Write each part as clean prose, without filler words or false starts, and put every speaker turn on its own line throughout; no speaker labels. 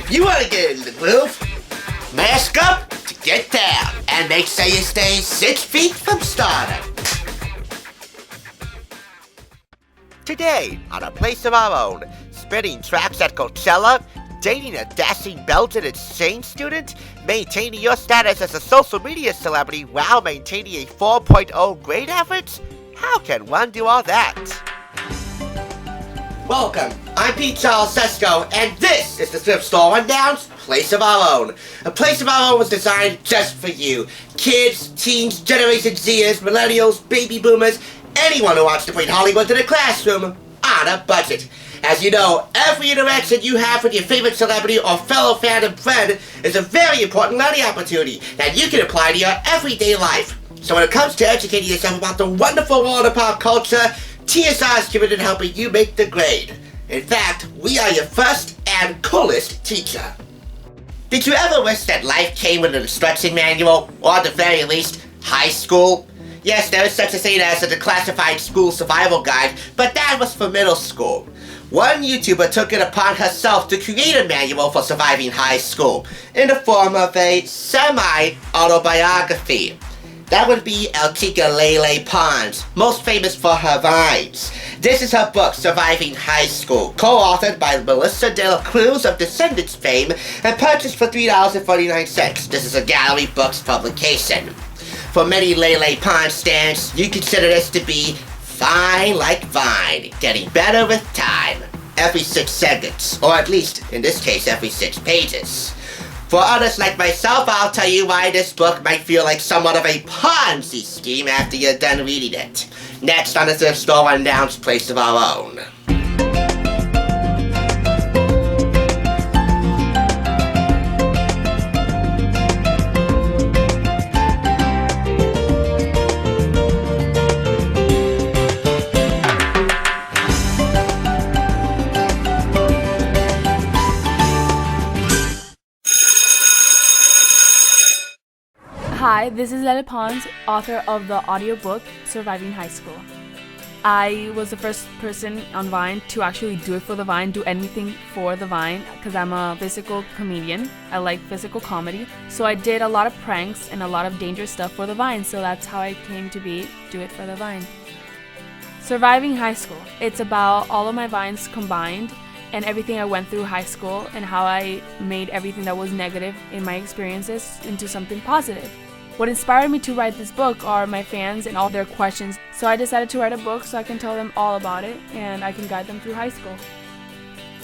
If you want to get into the groove, mask up to get down, and make sure you stay 6 feet from stardom. Today, on A Place of Our Own, spinning tracks at Coachella, dating a dashing Belgian exchange student, maintaining your status as a social media celebrity while maintaining a 4.0 grade average? How can one do all that? Welcome, I'm Pete Charles Sesko, and this is the thrift store Rundown's Place of Our Own. A Place of Our Own was designed just for you. Kids, teens, Generation Zers, millennials, baby boomers, anyone who wants to bring Hollywood to the classroom on a budget. As you know, every interaction you have with your favorite celebrity or fellow fandom friend is a very important learning opportunity that you can apply to your everyday life. So when it comes to educating yourself about the wonderful world of pop culture, TSR is committed to helping you make the grade. In fact, we are your first and coolest teacher. Did you ever wish that life came with an instruction manual, or at the very least, high school? Yes, there is such a thing as a declassified school survival guide, but that was for middle school. One YouTuber took it upon herself to create a manual for surviving high school, in the form of a semi-autobiography. That would be Lele Pons, most famous for her vines. This is her book, Surviving High School, co-authored by Melissa De La Cruz of Descendants fame, and purchased for $3.49. This is a Gallery Books publication. For many Lele Pons stands, you consider this to be fine like Vine, getting better with time, every 6 seconds, or at least, in this case, every 6 pages. For others like myself, I'll tell you why this book might feel like somewhat of a Ponzi scheme after you're done reading it. Next on the thrift store Rundown's Place of Our Own.
Hi, this is Lele Pons, author of the audiobook Surviving High School. I was the first person on Vine to actually do it for the Vine, do anything for the Vine, because I'm a physical comedian. I like physical comedy. So I did a lot of pranks and a lot of dangerous stuff for the Vine, so that's how I came to be, do it for the Vine. Surviving High School. It's about all of my Vines combined and everything I went through high school and how I made everything that was negative in my experiences into something positive. What inspired me to write this book are my fans and all their questions, so I decided to write a book so I can tell them all about it and I can guide them through high school.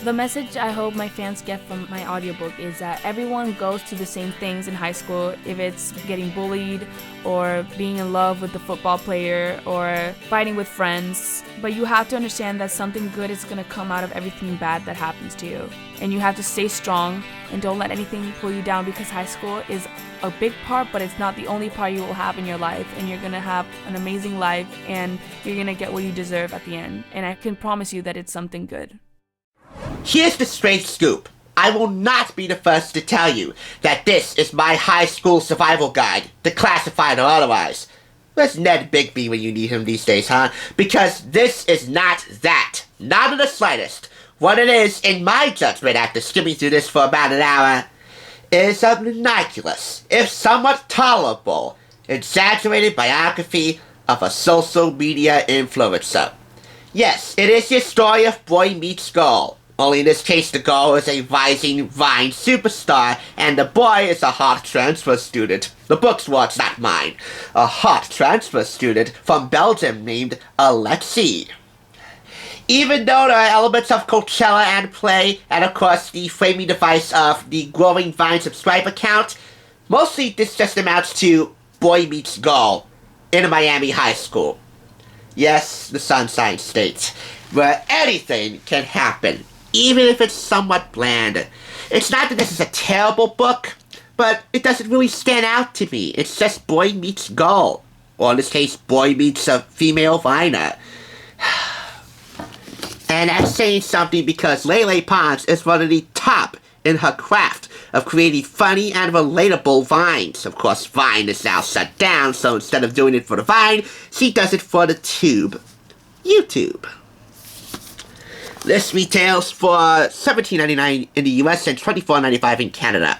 The message I hope my fans get from my audiobook is that everyone goes through the same things in high school, if it's getting bullied or being in love with the football player or fighting with friends. But you have to understand that something good is going to come out of everything bad that happens to you. And you have to stay strong and don't let anything pull you down, because high school is a big part, but it's not the only part you will have in your life. And you're going to have an amazing life and you're going to get what you deserve at the end. And I can promise you that it's something good.
Here's the straight scoop. I will not be the first to tell you that this is my high school survival guide, declassified or otherwise. Where's Ned Bigby when you need him these days, huh? Because this is not that. Not in the slightest. What it is, in my judgment after skimming through this for about an hour, is a monoculous, if somewhat tolerable, exaggerated biography of a social media influencer. Yes, it is your story of boy meets girl. Only in this case the girl is a rising Vine superstar and the boy is a hot transfer student. The book's words, not mine. A hot transfer student from Belgium named Alexei. Even though there are elements of Coachella and play, and of course the framing device of the growing Vine subscriber count, mostly this just amounts to boy meets girl in a Miami high school. Yes, the Sunshine State, where anything can happen, even if it's somewhat bland. It's not that this is a terrible book, but it doesn't really stand out to me. It's just boy meets girl, or in this case, boy meets a female Viner. And that's saying something because Lele Pons is one of the top in her craft of creating funny and relatable Vines. Of course, Vine is now shut down, so instead of doing it for the Vine, she does it for the tube. YouTube. This retails for $17.99 in the US and $24.95 in Canada.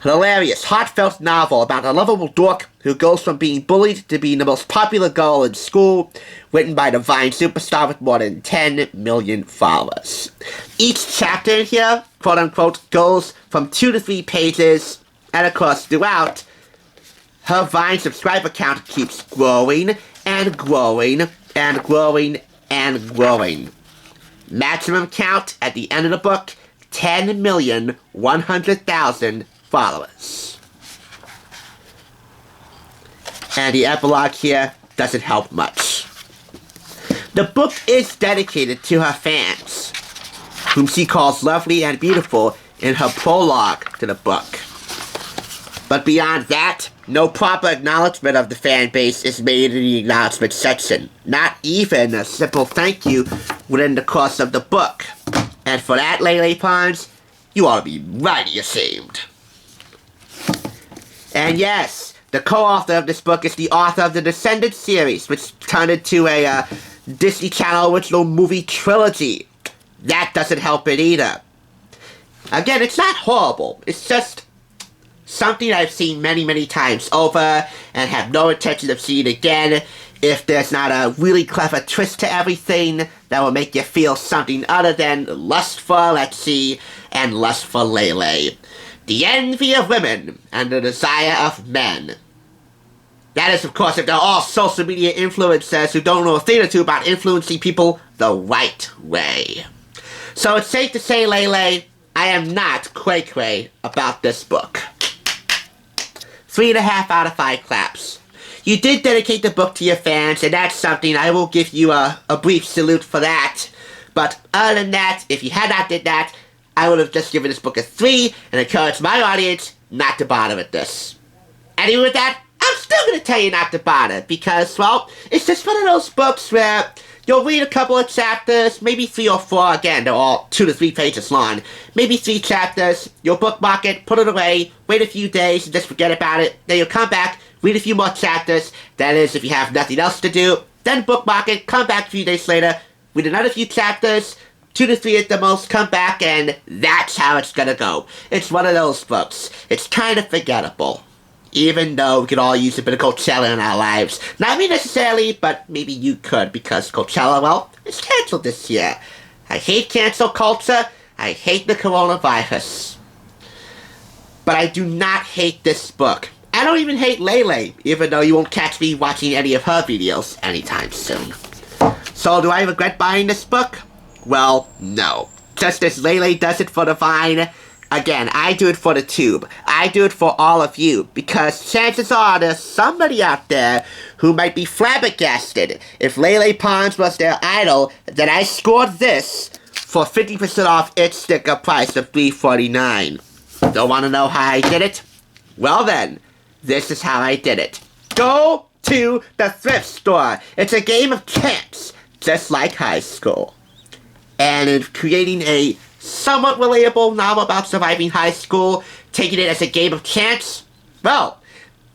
An hilarious, heartfelt novel about a lovable dork who goes from being bullied to being the most popular girl in school, written by the Vine superstar with more than 10 million followers. Each chapter in here, quote-unquote, goes from 2 to 3 pages, and of course, throughout, her Vine subscriber count keeps growing and growing and growing and growing. Maximum count at the end of the book, 10,100,000 followers. And the epilogue here doesn't help much. The book is dedicated to her fans, whom she calls lovely and beautiful in her prologue to the book. But beyond that, no proper acknowledgement of the fan base is made in the acknowledgement section. Not even a simple thank you within the course of the book. And for that, Lele Pons, you ought to be mighty ashamed. And yes, the co-author of this book is the author of the Descendants series, which turned into a Disney Channel original movie trilogy. That doesn't help it either. Again, it's not horrible. It's just something I've seen many, many times over and have no intention of seeing again if there's not a really clever twist to everything that will make you feel something other than lust for Alexi and lust for Lele. The envy of women and the desire of men. That is, of course, if they're all social media influencers who don't know a thing or two about influencing people the right way. So it's safe to say, Lele, I am not cray-cray about this book. 3.5 out of 5 claps. You did dedicate the book to your fans, and that's something I will give you a brief salute for that. But other than that, if you had not did that, I would have just given this book a 3 and encouraged my audience not to bother with this. Anyway, with that, I'm still going to tell you not to bother, because, well, it's just one of those books where you'll read a couple of chapters, maybe 3 or 4, again, they're all 2 to 3 pages long, maybe 3 chapters, you'll bookmark it, put it away, wait a few days, and just forget about it, then you'll come back, read a few more chapters, that is, if you have nothing else to do, then bookmark it, come back a few days later, read another few chapters, 2 to 3 at the most, come back, and that's how it's gonna go. It's one of those books. It's kind of forgettable. Even though we could all use a bit of Coachella in our lives. Not me necessarily, but maybe you could, because Coachella, well, it's canceled this year. I hate cancel culture. I hate the coronavirus. But I do not hate this book. I don't even hate Lele, even though you won't catch me watching any of her videos anytime soon. So do I regret buying this book? Well, no. Just as Lele does it for the Vine, again, I do it for the tube. I do it for all of you, because chances are there's somebody out there who might be flabbergasted if Lele Pons was their idol, that I scored this for 50% off its sticker price of $3.49. Don't want to know how I did it? Well then, this is how I did it. Go to the thrift store. It's a game of chance, just like high school. And in creating a somewhat relatable novel about surviving high school, taking it as a game of chance, well,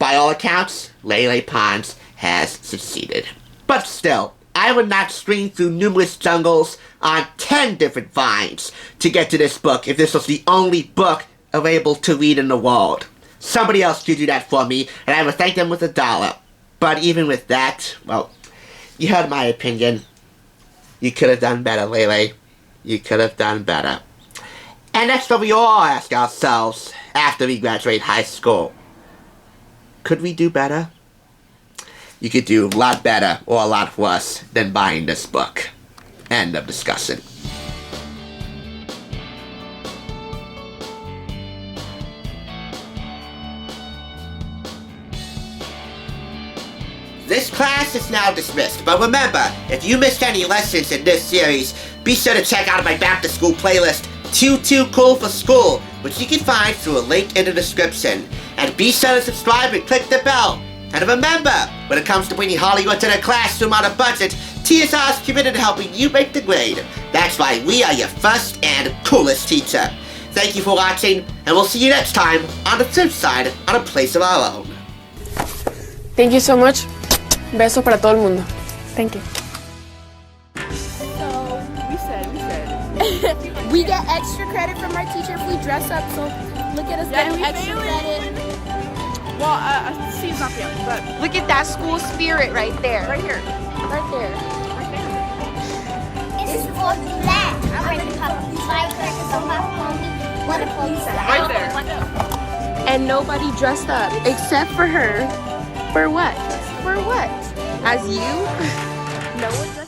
by all accounts, Lele Pons has succeeded. But still, I would not stream through numerous jungles on 10 different vines to get to this book if this was the only book available to read in the world. Somebody else could do that for me, and I would thank them with $1. But even with that, well, you heard my opinion. You could have done better, Lele. You could have done better. And that's what we all ask ourselves after we graduate high school. Could we do better? You could do a lot better or a lot worse than buying this book. End of discussion. This class is now dismissed, but remember, if you missed any lessons in this series, be sure to check out my Back to School playlist, Too Cool for School, which you can find through a link in the description. And be sure to subscribe and click the bell. And remember, when it comes to bringing Hollywood to the classroom on a budget, TSR is committed to helping you make the grade. That's why we are your first and coolest teacher. Thank you for watching, and we'll see you next time on the flip side on A Place of Our Own.
Thank you so much. Beso para todo el mundo. Thank you.
So we said
We get extra credit from our teacher if we dress up, so look at us getting extra credit.
Well, Steve's not feeling, but
Look at that school spirit right there.
right here.
Right there.
It's for black. I'm ready to pop firecrackers on my phone. What a police
Right there.
And nobody dressed up except for her. For what? For what? As you? No one dressed